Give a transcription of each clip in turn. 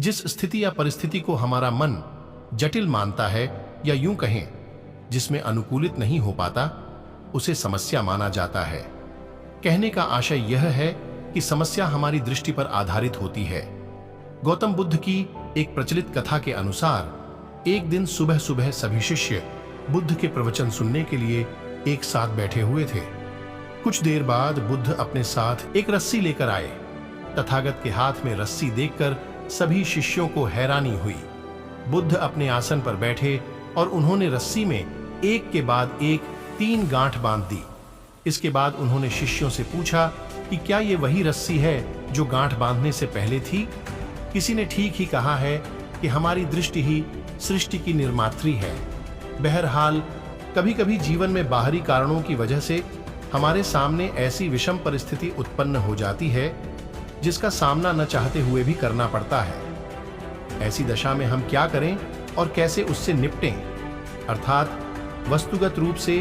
जिस स्थिति या परिस्थिति को हमारा मन जटिल मानता है या यूं कहें जिसमें अनुकूलित नहीं हो पाता, उसे समस्या माना जाता है। कहने का आशय यह है कि समस्या हमारी दृष्टि पर आधारित होती है। गौतम बुद्ध की एक प्रचलित कथा के अनुसार एक दिन सुबह सुबह सभी शिष्य बुद्ध के प्रवचन सुनने के लिए एक साथ बैठे हुए थे। कुछ देर बाद बुद्ध अपने साथ एक रस्सी लेकर आए। तथागत के हाथ में रस्सी देखकर सभी शिष्यों को हैरानी हुई। बुद्ध अपने आसन पर बैठे और उन्होंने रस्सी में एक के बाद एक 3 गांठ बांध दी। इसके बाद उन्होंने शिष्यों से पूछा कि क्या ये वही रस्सी है जो गांठ बांधने से पहले थी? किसी ने ठीक ही कहा है कि हमारी दृष्टि ही सृष्टि की निर्मात्री है। बहरहाल कभी कभी जीवन में बाहरी कारणों की वजह से हमारे सामने ऐसी विषम परिस्थिति उत्पन्न हो जाती है जिसका सामना न चाहते हुए भी करना पड़ता है। ऐसी दशा में हम क्या करें और कैसे उससे निपटें, अर्थात वस्तुगत रूप से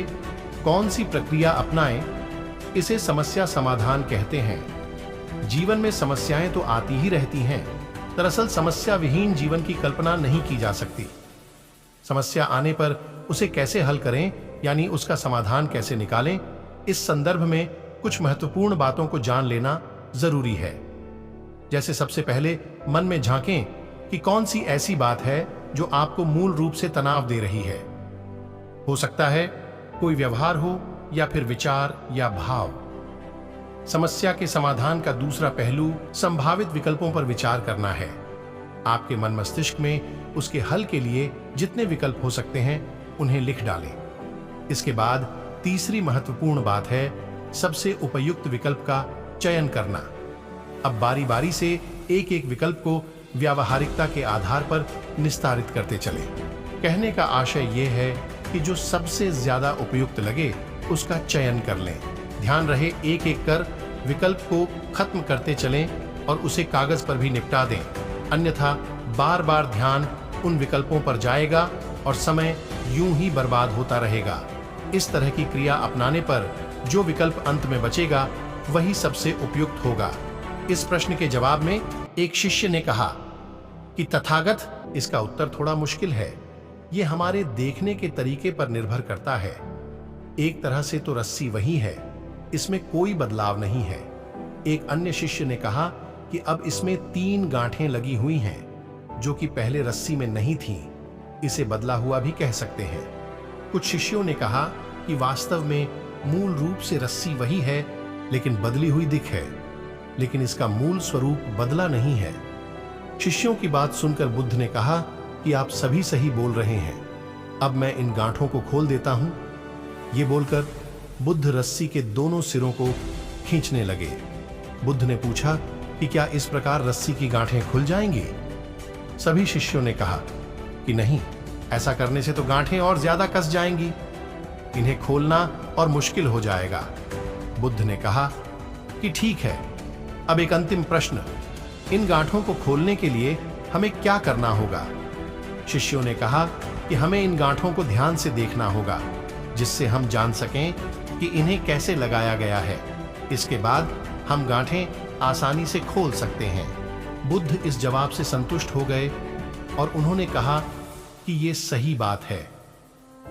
कौन सी प्रक्रिया अपनाएं, इसे समस्या समाधान कहते हैं। जीवन में समस्याएं तो आती ही रहती हैं। दरअसल समस्या विहीन जीवन की कल्पना नहीं की जा सकती। समस्या आने पर उसे कैसे हल करें, यानी उसका समाधान कैसे निकालें, इस संदर्भ में कुछ महत्वपूर्ण बातों को जान लेना जरूरी है। जैसे सबसे पहले मन में झांकें कि कौन सी ऐसी बात है जो आपको मूल रूप से तनाव दे रही है। हो सकता है कोई व्यवहार हो या फिर विचार या भाव। समस्या के समाधान का दूसरा पहलू संभावित विकल्पों पर विचार करना है। आपके मन मस्तिष्क में उसके हल के लिए जितने विकल्प हो सकते हैं उन्हें लिख डालें। इसके बाद तीसरी महत्वपूर्ण बात है सबसे उपयुक्त विकल्प का चयन करना। अब बारी बारी से एक एक विकल्प को व्यावहारिकता के आधार पर निस्तारित करते चलें। कहने का आशय यह है कि जो सबसे ज्यादा उपयुक्त लगे उसका चयन कर लें। ध्यान रहे एक एक कर विकल्प को खत्म करते चलें और उसे कागज पर भी निपटा दें, अन्यथा बार बार ध्यान उन विकल्पों पर जाएगा और समय यूं ही बर्बाद होता रहेगा। इस तरह की क्रिया अपनाने पर जो विकल्प अंत में बचेगा वही सबसे उपयुक्त होगा। इस प्रश्न के जवाब में एक शिष्य ने कहा कि तथागत, इसका उत्तर थोड़ा मुश्किल है। ये हमारे देखने के तरीके पर निर्भर करता है। एक तरह से तो रस्सी वही है, इसमें कोई बदलाव नहीं है। एक अन्य शिष्य ने कहा कि अब इसमें 3 गांठें लगी हुई हैं जो कि पहले रस्सी में नहीं थीं। इसे बदला हुआ भी कह सकते हैं। कुछ शिष्यों ने कहा कि वास्तव में मूल रूप से रस्सी वही है लेकिन बदली हुई दिख है, लेकिन इसका मूल स्वरूप बदला नहीं है। शिष्यों की बात सुनकर बुद्ध ने कहा कि आप सभी सही बोल रहे हैं, अब मैं इन गांठों को खोल देता हूं। ये बोलकर बुद्ध रस्सी के दोनों सिरों को खींचने लगे। बुद्ध ने पूछा कि क्या इस प्रकार रस्सी की गांठें खुल जाएंगी? सभी शिष्यों ने कहा कि नहीं, ऐसा करने से तो गांठें और ज्यादा कस जाएंगी, इन्हें खोलना और मुश्किल हो जाएगा। बुद्ध ने कहा कि ठीक है, अब एक अंतिम प्रश्न, इन गांठों को खोलने के लिए हमें क्या करना होगा? शिष्यों ने कहा कि हमें इन गांठों को ध्यान से देखना होगा जिससे हम जान सकें कि इन्हें कैसे लगाया गया है। इसके बाद हम गांठें आसानी से खोल सकते हैं। बुद्ध इस जवाब से संतुष्ट हो गए और उन्होंने कहा कि ये सही बात है।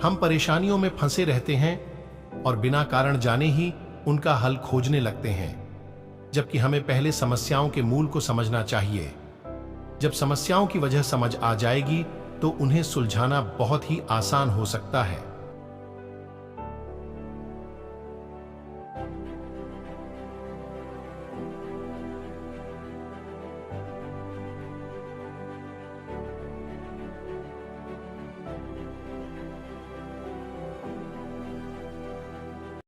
हम परेशानियों में फंसे रहते हैं और बिना कारण जाने ही उनका हल खोजने लगते हैं, जबकि हमें पहले समस्याओं के मूल को समझना चाहिए। जब समस्याओं की वजह समझ आ जाएगी तो उन्हें सुलझाना बहुत ही आसान हो सकता है।